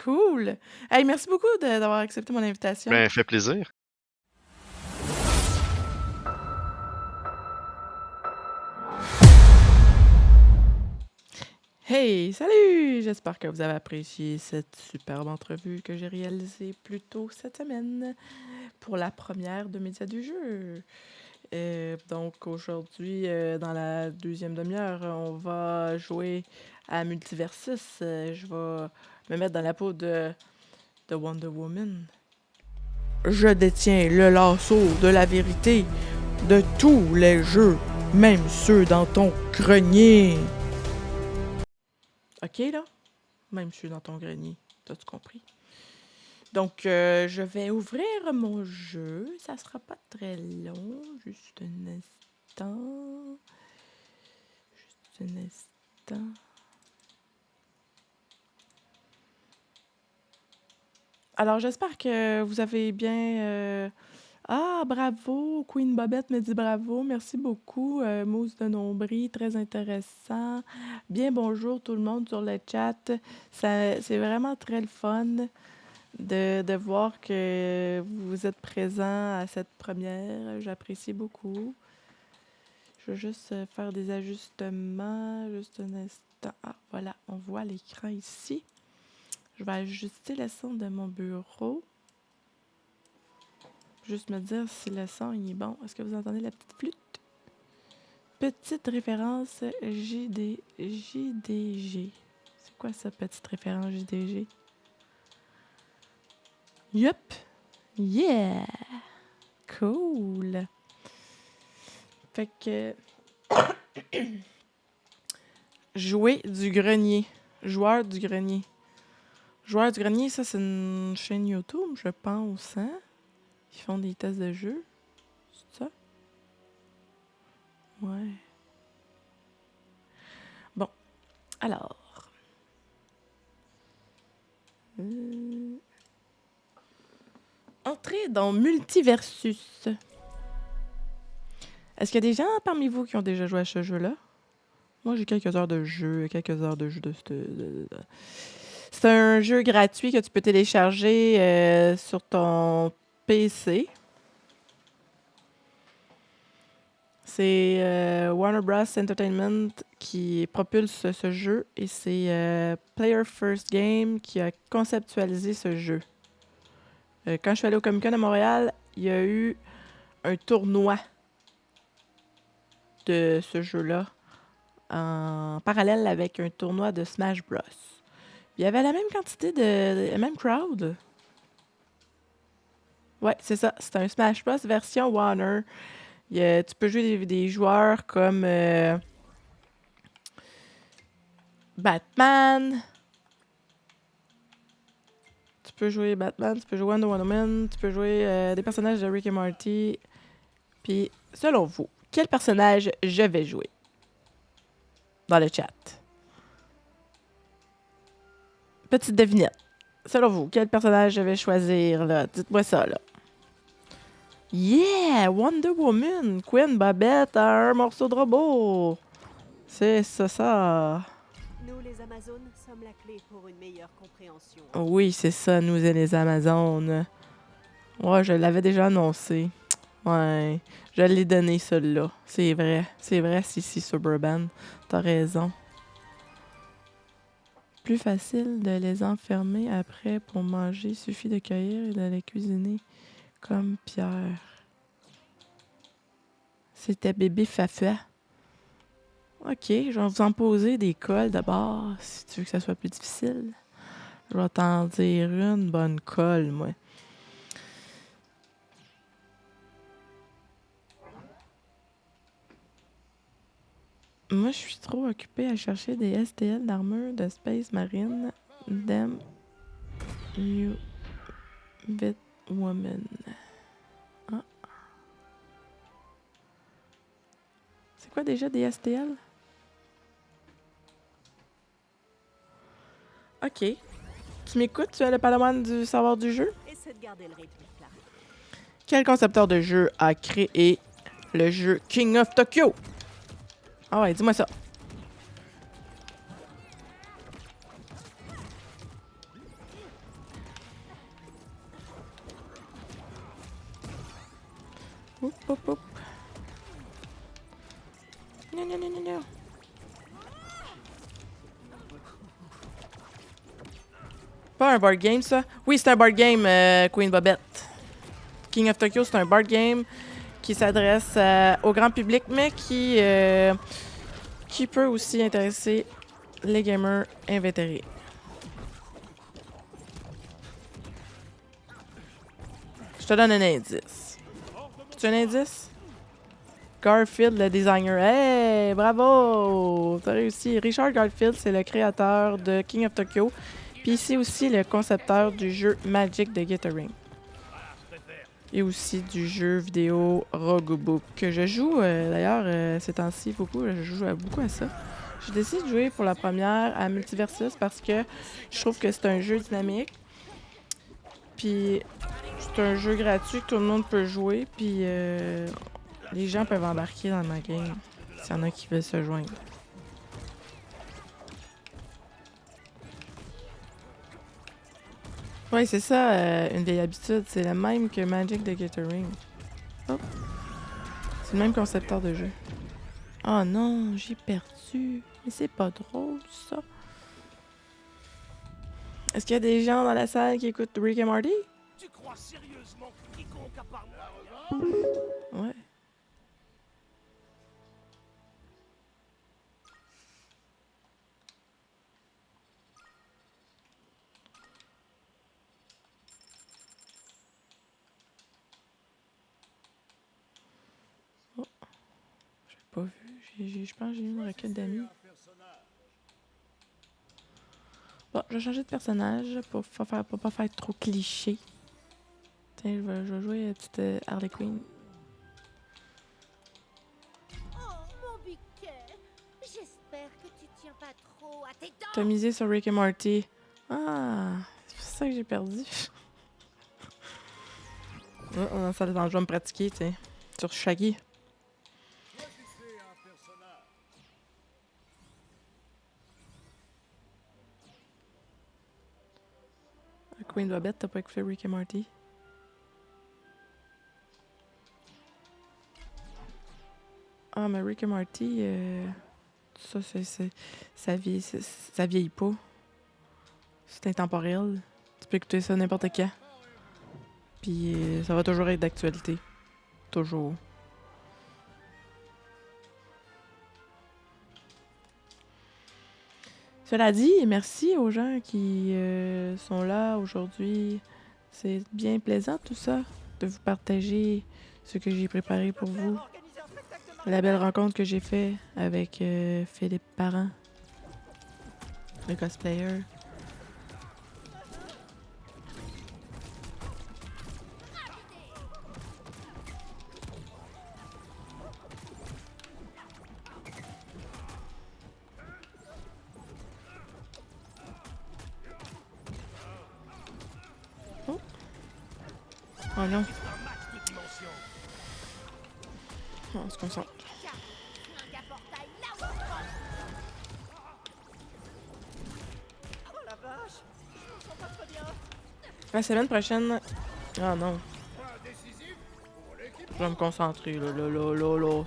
Cool. Hey, merci beaucoup d'avoir accepté mon invitation. Ben, fait plaisir. Hey, salut! J'espère que vous avez apprécié cette superbe entrevue que j'ai réalisée plus tôt cette semaine pour la première de Médias du jeu. Donc aujourd'hui, dans la deuxième demi-heure, on va jouer à Multiversus. Je vais me mettre dans la peau de Wonder Woman. Je détiens le lasso de la vérité de tous les jeux, même ceux dans ton grenier. OK, là? Même ceux dans ton grenier. T'as-tu compris? Donc, je vais ouvrir mon jeu. Ça sera pas très long. Juste un instant. Juste un instant. Alors, j'espère que vous avez bien... Ah, bravo! Queen Bobette me dit bravo. Merci beaucoup. Mousse de nombril, très intéressant. Bien bonjour tout le monde sur le chat. C'est vraiment très le fun de voir que vous êtes présents à cette première. J'apprécie beaucoup. Je vais juste faire des ajustements. Juste un instant. Ah, voilà, on voit l'écran ici. Je vais ajuster le son de mon bureau. Juste me dire si le son il est bon. Est-ce que vous entendez la petite flûte? Petite référence JDG. C'est quoi ça, petite référence JDG? Yup! Yeah! Cool! Fait que... Jouer du grenier. Joueur du grenier. Joueur du grenier, ça, c'est une chaîne YouTube, je pense, hein? Ils font des tests de jeu. C'est ça? Ouais. Bon, alors. Entrez dans Multiversus. Est-ce qu'il y a des gens parmi vous qui ont déjà joué à ce jeu-là? Moi, j'ai quelques heures de jeu, C'est un jeu gratuit que tu peux télécharger sur ton PC. C'est Warner Bros. Entertainment qui propulse ce jeu et c'est Player First Game qui a conceptualisé ce jeu. Quand je suis allée au Comic-Con à Montréal, il y a eu un tournoi de ce jeu-là en parallèle avec un tournoi de Smash Bros. Il y avait la même quantité la même crowd. Ouais, c'est ça. C'est un Smash Bros. Version Warner. Tu peux jouer des joueurs comme Batman. Tu peux jouer Batman, tu peux jouer Wonder Woman, tu peux jouer des personnages de Rick et Morty. Puis, selon vous, quel personnage je vais jouer? Dans le chat. Petite devinette. Selon vous, quel personnage je vais choisir, là? Dites-moi ça, là. Yeah! Wonder Woman! Queen Babette a un morceau de robot! C'est ça. Nous, les Amazones, sommes la clé pour une meilleure compréhension. Oui, c'est ça, nous et les Amazones. Ouais, je l'avais déjà annoncé. Ouais, je l'ai donné, celui-là. C'est vrai, si, Suburban. T'as raison. Plus facile de les enfermer après pour manger. Il suffit de cueillir et de les cuisiner comme Pierre. C'était bébé Fafa. Ok, je vais vous en poser des cols d'abord, si tu veux que ça soit plus difficile. Je vais t'en dire une bonne colle, moi. Moi, je suis trop occupée à chercher des STL d'armure de Space Marine Them New Bit Woman. Ah. C'est quoi déjà des STL? Ok. Tu m'écoutes? Tu es le padawan du savoir du jeu? Essaie de garder le rythme, Clara. Quel concepteur de jeu a créé le jeu King of Tokyo? Ah ouais, dis-moi ça. Oup, oup, oup. Non, non, non, non, non. Pas un board game, ça? Oui, c'est un board game, Queen Bobette. King of Tokyo, c'est un board game qui s'adresse au grand public, mais qui peut aussi intéresser les gamers invétérés. Je te donne un indice. C'est un indice? Garfield, le designer. Hey, bravo! T'as réussi. Richard Garfield, c'est le créateur de King of Tokyo. Puis c'est aussi le concepteur du jeu Magic the Gathering. Et aussi du jeu vidéo Roguebook, que je joue d'ailleurs ces temps-ci beaucoup. Je joue beaucoup à ça. J'ai décidé de jouer pour la première à Multiversus parce que je trouve que c'est un jeu dynamique. Puis c'est un jeu gratuit que tout le monde peut jouer. Puis les gens peuvent embarquer dans ma game s'il y en a qui veulent se joindre. Oui, c'est ça, une vieille habitude. C'est le même que Magic the Gathering. Oh. C'est le même concepteur de jeu. Oh non, j'ai perdu. Mais c'est pas drôle, ça. Est-ce qu'il y a des gens dans la salle qui écoutent Rick et Morty? Tu crois sérieusement que quiconque a parlé? Ouais. Oh. J'ai pas vu. Je pense que j'ai eu une requête d'amis. Bon, je vais changer de personnage pour pas faire trop cliché. Tiens, je vais jouer à petite Harley Quinn. T'as misé sur Rick et Morty. Ah, c'est pour ça que j'ai perdu. Oh, ça, je vais me pratiquer, tu sais. Sur Shaggy. Queen Bobette, t'as pas écouté Rick et Morty? Ah, mais Rick et Morty, ça, ça vieillit pas. C'est intemporel. Tu peux écouter ça n'importe quand. Puis ça va toujours être d'actualité. Toujours. Cela dit, merci aux gens qui sont là aujourd'hui. C'est bien plaisant tout ça, de vous partager ce que j'ai préparé pour vous. La belle rencontre que j'ai faite avec Philippe Parent, le cosplayer. Oh, oh non. On se concentre. La semaine prochaine... Ah non. Je vais me concentrer, là.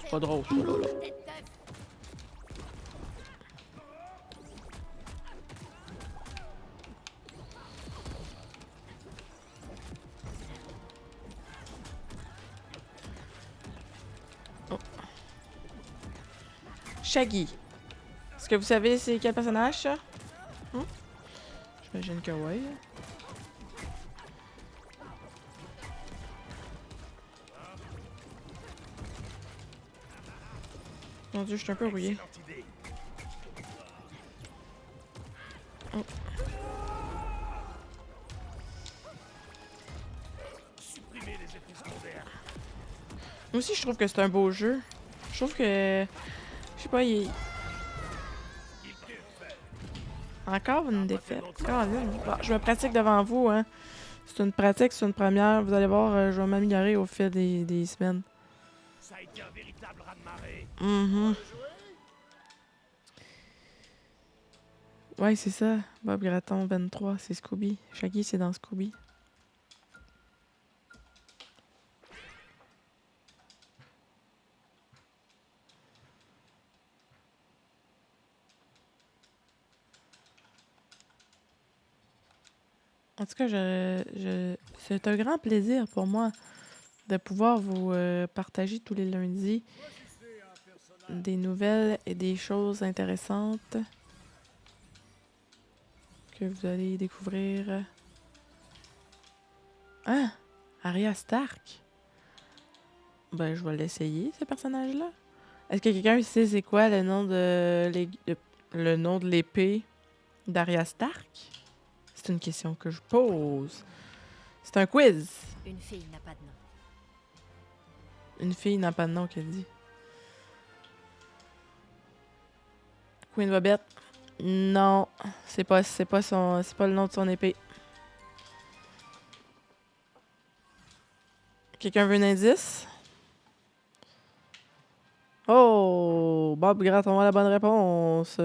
C'est pas drôle, ça, là. Oh. Shaggy. Est-ce que vous savez c'est quel personnage, ça? J'imagine que oui. Mon Dieu, je suis un peu rouillée. Oh. Moi aussi, je trouve que c'est un beau jeu. Je trouve que... Je sais pas, il est... Encore une défaite. Bon, je me pratique devant vous, hein. C'est une pratique, c'est une première. Vous allez voir, je vais m'améliorer au fil des semaines. Ça a été un véritable raz-de-marée. Ouais, c'est ça. Bob Gratton 23, c'est Scooby. Shaggy, c'est dans Scooby. En tout cas, c'est un grand plaisir pour moi de pouvoir vous partager tous les lundis des nouvelles et des choses intéressantes que vous allez découvrir. Ah! Arya Stark? Ben, je vais l'essayer, ce personnage-là. Est-ce que quelqu'un sait c'est quoi le nom le nom de l'épée d'Arya Stark? C'est une question que je pose. C'est un quiz. Une fille n'a pas de nom. Une fille n'a pas de nom, qu'elle dit. Queen Bobette. Non, c'est pas le nom de son épée. Quelqu'un veut un indice? Oh, Bob Gratton a la bonne réponse.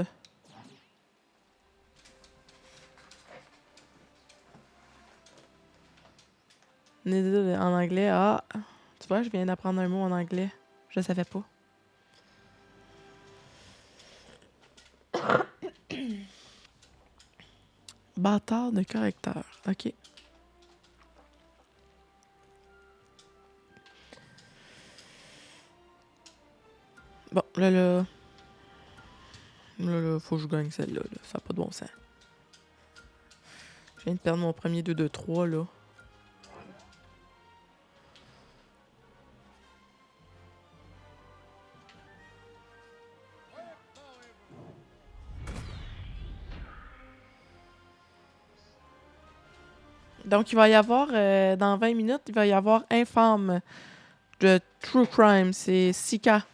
Needle en anglais. Ah, tu vois, je viens d'apprendre un mot en anglais. Je le savais pas. Bâtard de correcteur. OK. Bon, là, faut que je gagne celle-là. Là. Ça n'a pas de bon sens. Je viens de perdre mon premier 2-2-3, là. Donc, il va y avoir, dans 20 minutes, il va y avoir Infâme de True Crime. C'est Sika.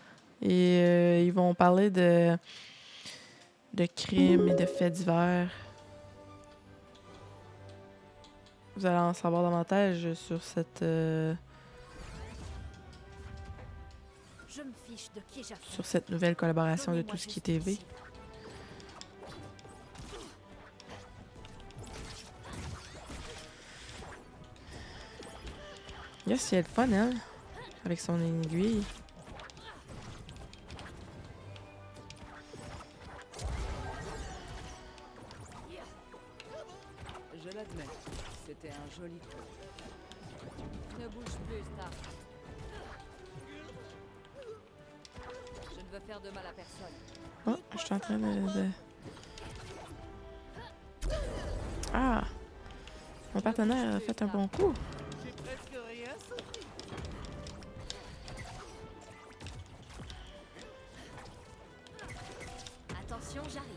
Et ils vont parler de de crimes et de faits divers. Vous allez en savoir davantage sur cette Je me fiche de qui j'affronte. sur cette nouvelle collaboration de Donnez-moi Tout ce qui est justice. TV. Yes, il y a le fun, hein? Avec son aiguille. Je l'admets, c'était un joli coup. Ne bouge plus, Stark. Je ne veux faire de mal à personne. Oh, je suis en train de... Ah! Mon partenaire a fait un bon coup. J'ai presque rien senti. Attention, j'arrive.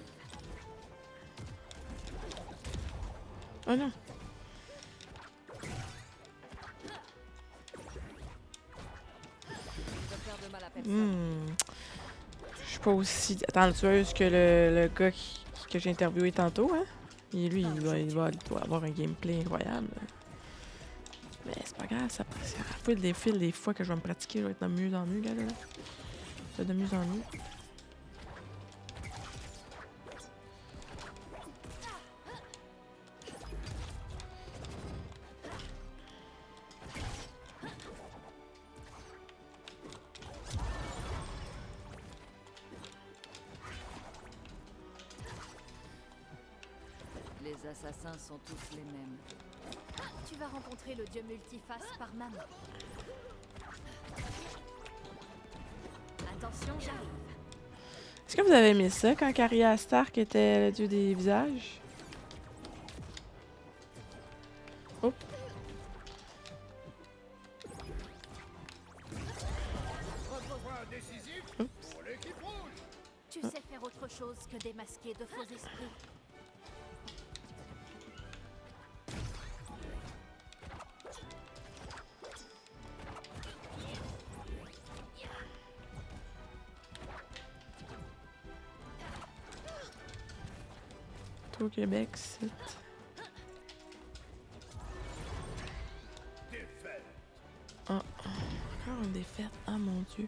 Oh non! Je ne veux faire de mal à personne. Je suis pas aussi talentueuse que le gars que j'ai interviewé tantôt, hein? Et lui, il doit avoir un gameplay incroyable. Mais c'est pas grave, ça fait des fois que je vais me pratiquer, je vais être de mieux en mieux, gars, là. C'est de mieux en mieux. Les assassins sont tous les mêmes. Tu vas rencontrer le dieu multiface par ma main. Attention, j'arrive. Est-ce que vous avez aimé ça quand Arya Stark était le dieu des visages? Oh! Repoint décisif Oups. pour l'équipe rouge. Tu sais faire autre chose que démasquer de faux esprits. Tout au Québec, c'est... Défaite. Oh, encore une défaite. Ah mon dieu.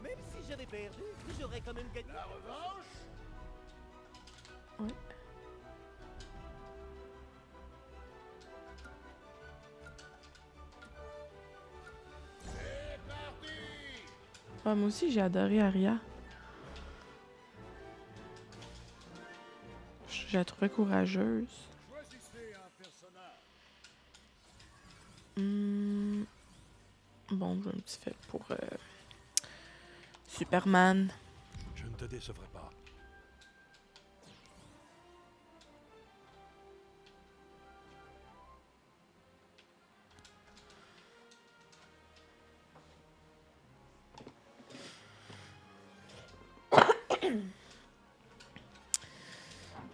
Même si j'avais perdu, j'aurais quand même gagné. La revanche. Ouais. C'est parti. Ah, moi aussi, j'ai adoré Arya. Je la trouvais courageuse. Choisissez un personnage. Bon, j'ai un petit fait pour Superman. Je ne te décevrai pas.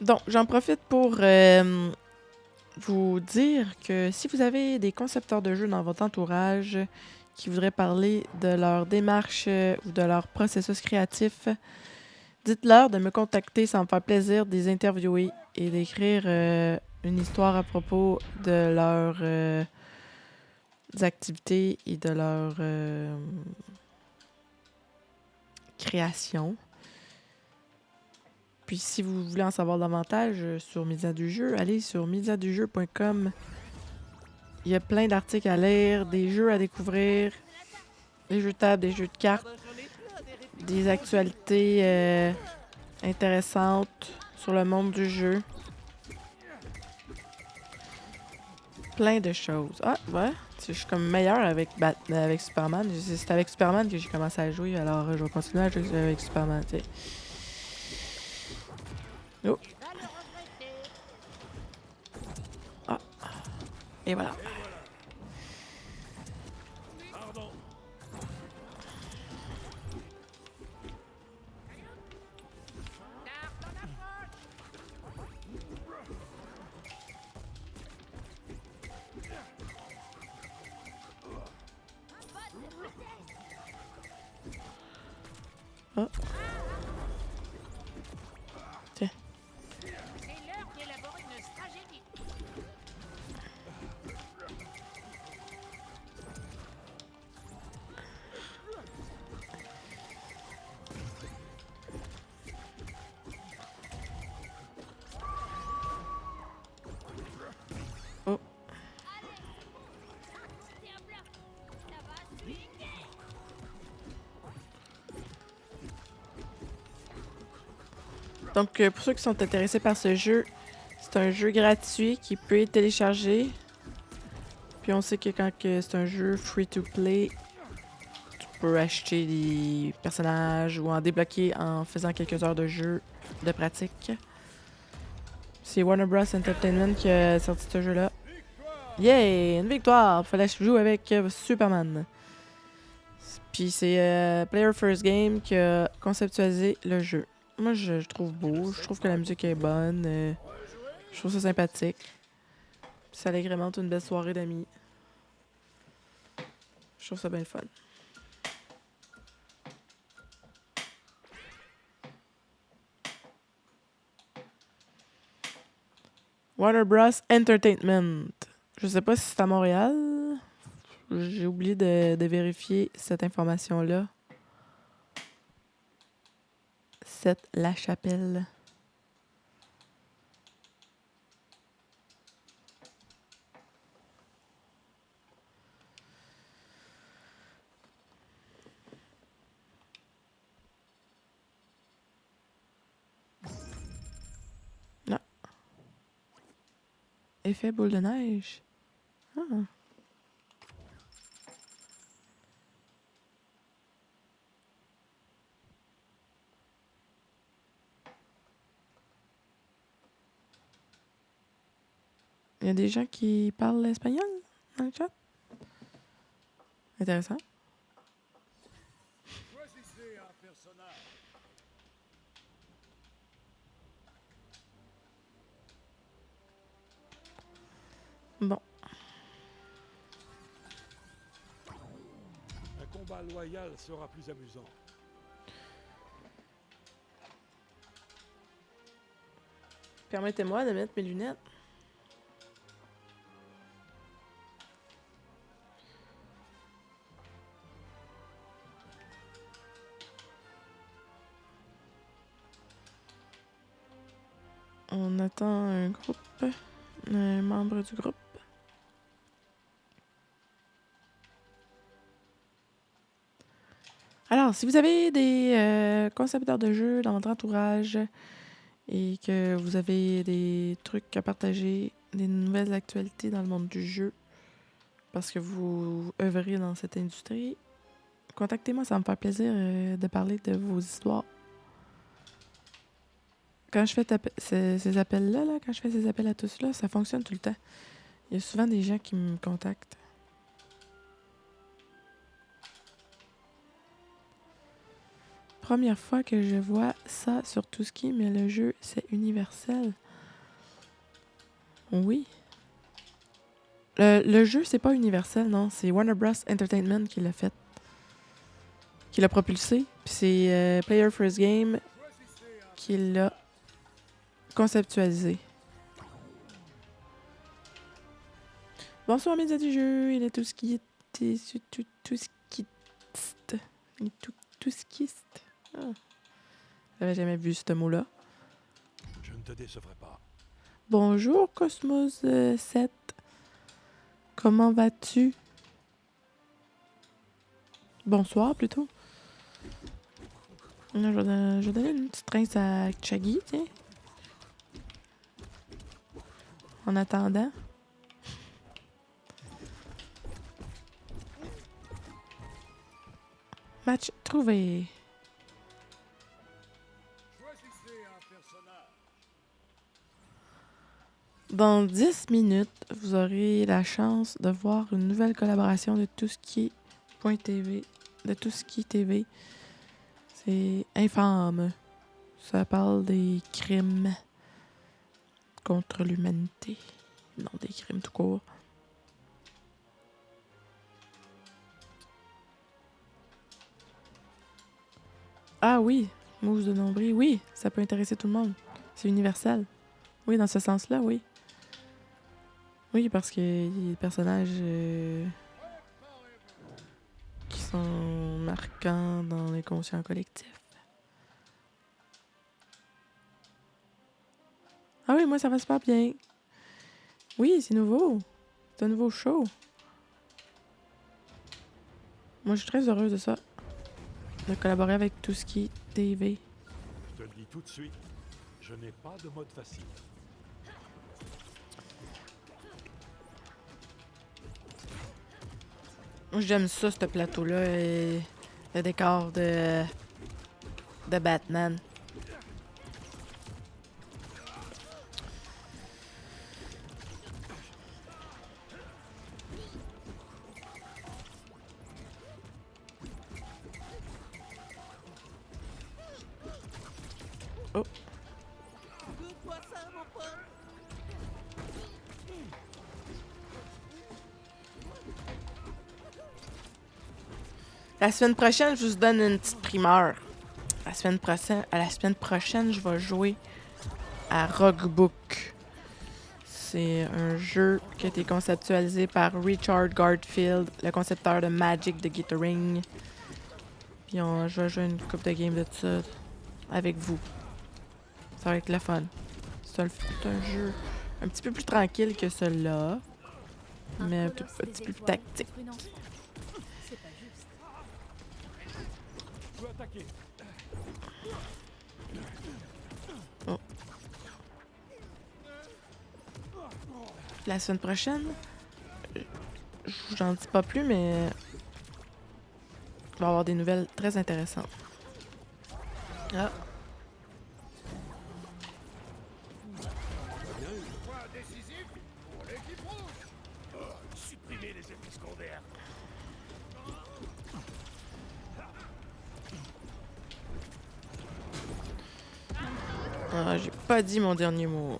Donc, j'en profite pour vous dire que si vous avez des concepteurs de jeux dans votre entourage qui voudraient parler de leur démarche ou de leur processus créatif, dites-leur de me contacter, ça me faire plaisir de les interviewer et d'écrire une histoire à propos de leurs activités et de leur création. Puis si vous voulez en savoir davantage sur Média du jeu, allez sur mediadujeu.com. Il y a plein d'articles à lire, des jeux à découvrir, des jeux de table, des jeux de cartes, des actualités intéressantes sur le monde du jeu. Plein de choses. Ah, ouais, je suis comme meilleure avec Superman. C'est avec Superman que j'ai commencé à jouer, alors je vais continuer à jouer avec Superman, tu sais. Oh. Ah. Et voilà. Pardon. Ah. Tiens. C'est l'heure d'élaborer une stratégie. Oh. Tiens plat. Ça va swinguer. Donc, pour ceux qui sont intéressés par ce jeu, c'est un jeu gratuit qui peut être téléchargé. Puis on sait que quand c'est un jeu free-to-play, tu peux acheter des personnages ou en débloquer en faisant quelques heures de jeu de pratique. C'est Warner Bros. Entertainment qui a sorti ce jeu-là. Yeah! Une victoire! Fallait jouer avec Superman. Puis c'est Player First Game qui a conceptualisé le jeu. Moi, je trouve beau. Je trouve que la musique est bonne. Je trouve ça sympathique. Puis ça agrémente une belle soirée d'amis. Je trouve ça bien le fun. Warner Bros. Entertainment. Je sais pas si c'est à Montréal. J'ai oublié de vérifier cette information-là. C'est La Chapelle. Non. Effet boule de neige. Ah. Il y a des gens qui parlent espagnol dans le chat. Intéressant. Choisissez un personnage. Bon. Un combat loyal sera plus amusant. Permettez-moi de mettre mes lunettes. On attend un groupe, un membre du groupe. Alors, si vous avez des concepteurs de jeux dans votre entourage et que vous avez des trucs à partager, des nouvelles actualités dans le monde du jeu, parce que vous œuvrez dans cette industrie, contactez-moi, ça va me faire plaisir de parler de vos histoires. Quand je fais ces appels-là, quand je fais ces appels à tous-là, ça fonctionne tout le temps. Il y a souvent des gens qui me contactent. Première fois que je vois ça sur tout ski, mais le jeu, c'est universel. Oui. Le jeu, c'est pas universel, non. C'est Warner Bros. Entertainment qui l'a fait. Qui l'a propulsé. Puis c'est Player First Game qui l'a conceptualisé. Bonsoir, médias du jeu. Il est tout ce qui est. Tout ce qui. Il est tout ce qui est. Ah. J'avais jamais vu ce mot-là. Je ne te décevrai pas. Bonjour, Cosmos 7. Comment vas-tu? Bonsoir, plutôt. Là, je vais donner une petite rince à Chaggy, tiens. En attendant. Match trouvé. Choisissez un personnage. Dans 10 minutes, vous aurez la chance de voir une nouvelle collaboration de Tout ce qui est .tv, de Tout ce qui est TV. C'est infâme. Ça parle des crimes contre l'humanité. Non, des crimes tout court. Ah oui, mousse de nombril, oui, ça peut intéresser tout le monde. C'est universel. Oui, dans ce sens-là, oui. Oui, parce que y a des personnages qui sont marquants dans les conscients collectifs. Ah oui, moi, ça va super bien. Oui, c'est nouveau. C'est un nouveau show. Moi, je suis très heureuse de ça. De collaborer avec tout ce qui est TV. Je te le dis tout de suite, je n'ai pas de mode facile. Moi, j'aime ça, ce plateau-là. Et le décor de Batman. Oh. Goûte-moi ça, mon pote. La semaine prochaine, je vous donne une petite primeur. La semaine prochaine, je vais jouer à Roguebook. C'est un jeu qui a été conceptualisé par Richard Garfield, le concepteur de Magic the Gathering. Puis je vais jouer une coupe de game de ça avec vous. Ça va être le fun. C'est un jeu un petit peu plus tranquille que celui-là, mais un petit peu plus tactique. C'est pas juste. Je peux attaquer. La semaine prochaine, j'en dis pas plus, mais il va y avoir des nouvelles très intéressantes. Ah. Point décisif pour l'équipe rouge. Supprimer les effets secondaires. Ah, j'ai pas dit mon dernier mot.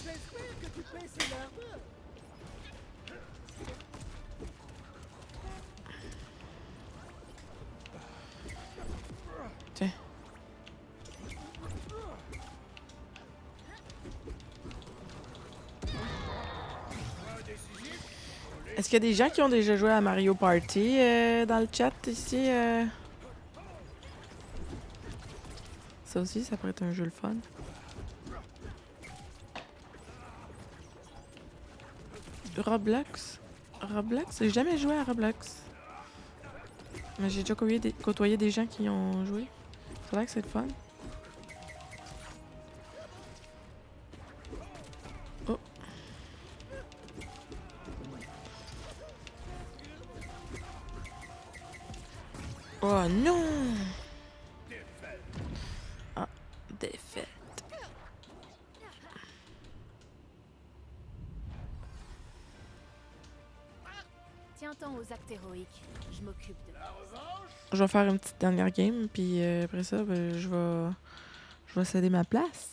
J'espère que tu pèses l'armure. Tiens. Est-ce qu'il y a des gens qui ont déjà joué à Mario Party dans le chat ici? Ça aussi, ça pourrait être un jeu le fun. Roblox? Roblox? J'ai jamais joué à Roblox. Mais j'ai déjà côtoyé des gens qui ont joué. C'est vrai que c'est le fun. Oh. Oh non! Ah, défaite. Tiens-t'en aux actes héroïques. Je m'occupe de... Je vais faire une petite dernière game, puis après ça, ben, je vais céder ma place.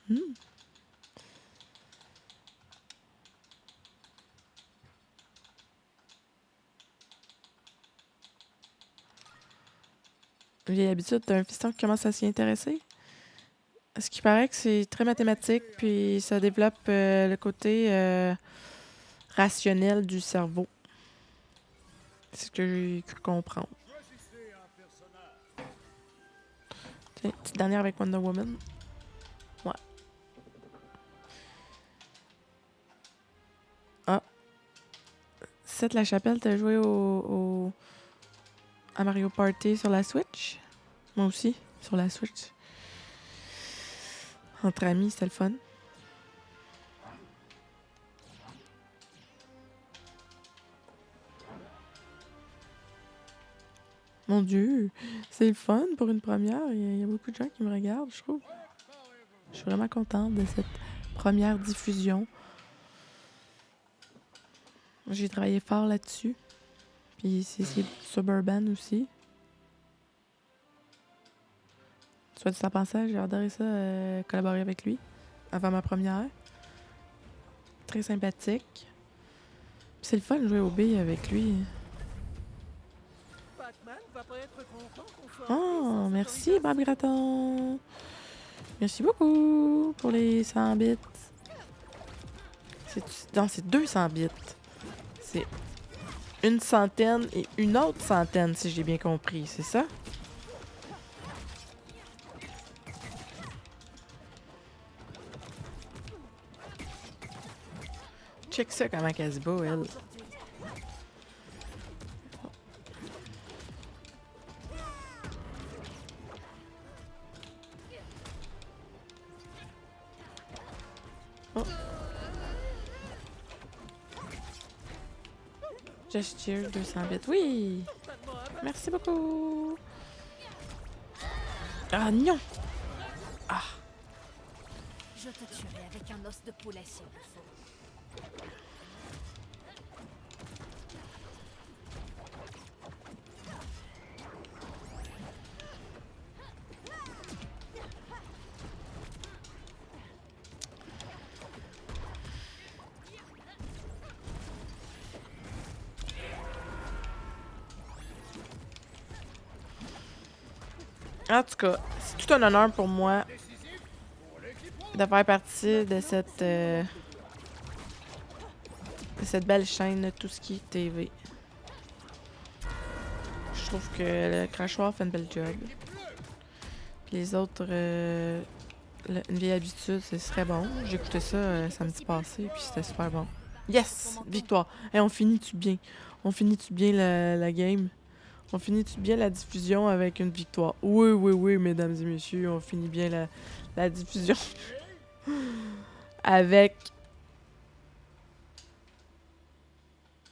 Hmm. J'ai l'habitude d'un fiston qui commence à s'y intéresser. Ce qui paraît que c'est très mathématique, puis ça développe le côté rationnel du cerveau. C'est ce que j'ai cru comprendre. Tiens, petite dernière avec Wonder Woman. Ouais. Ah. Seth Lachapelle, t'as joué à Mario Party sur la Switch? Moi aussi, sur la Switch. Entre amis, c'était le fun. Mon Dieu, c'est le fun pour une première. Il y a beaucoup de gens qui me regardent, je trouve. Je suis vraiment contente de cette première diffusion. J'ai travaillé fort là-dessus. Puis c'est Suburban aussi. Soit dit en passant, j'ai adoré ça, collaborer avec lui avant ma première. Très sympathique. Puis c'est le fun de jouer au B avec lui. Batman Norman va pas être content qu'on soit Oh, merci, Brave Graton. Merci beaucoup pour les 100 bits. Non, c'est 200 bits. C'est une centaine et une autre centaine, si j'ai bien compris, c'est ça? Check ça comment elle se bat, elle. Oh. Gesture 200 bits. Oui! Merci beaucoup! Ah non! Ah! Je te tuerai avec un os de poulet s'il le faut. En tout cas, c'est tout un honneur pour moi de faire partie de cette belle chaîne Tout ce qui est TV. Je trouve que le crachoir fait une belle job. Puis les autres, une vieille habitude, ce serait bon. J'ai écouté ça samedi passé, puis c'était super bon. Yes! Victoire! Et on finit-tu bien? On finit-tu bien la game? On finit-tu bien la diffusion avec une victoire? Oui, oui, oui, mesdames et messieurs, on finit bien la diffusion avec...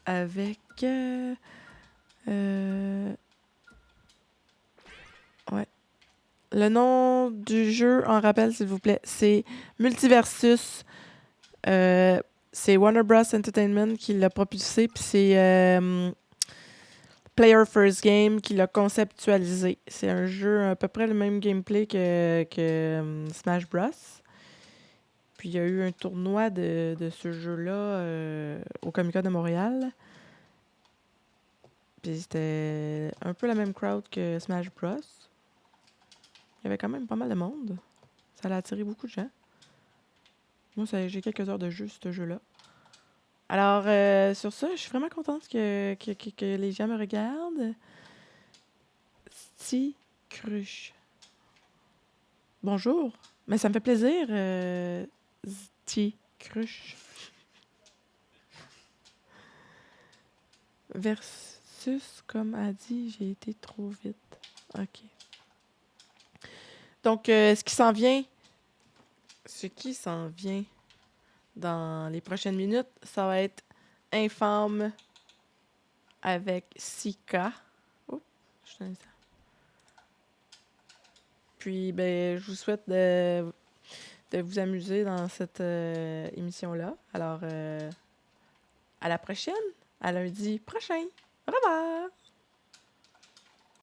Ouais. Le nom du jeu, en rappel, s'il vous plaît, c'est Multiversus. C'est Warner Bros. Entertainment qui l'a propulsé, puis c'est Player First Game qui l'a conceptualisé. C'est un jeu à peu près le même gameplay que Smash Bros. Puis il y a eu un tournoi de ce jeu-là au Comic-Con de Montréal. Puis c'était un peu la même crowd que Smash Bros. Il y avait quand même pas mal de monde. Ça a attiré beaucoup de gens. Moi, j'ai quelques heures de jeu, ce jeu-là. Alors, sur ça, je suis vraiment contente que les gens me regardent. Sti Cruche. Bonjour. Mais ça me fait plaisir, Sti Cruche. Versus, comme a dit, j'ai été trop vite. OK. Donc, ce qui s'en vient dans les prochaines minutes, ça va être Infâme avec Sika. Oups, je suis dans les- Puis, ben, je vous souhaite de vous amuser dans cette émission-là. Alors, à la prochaine, à lundi prochain. Au revoir!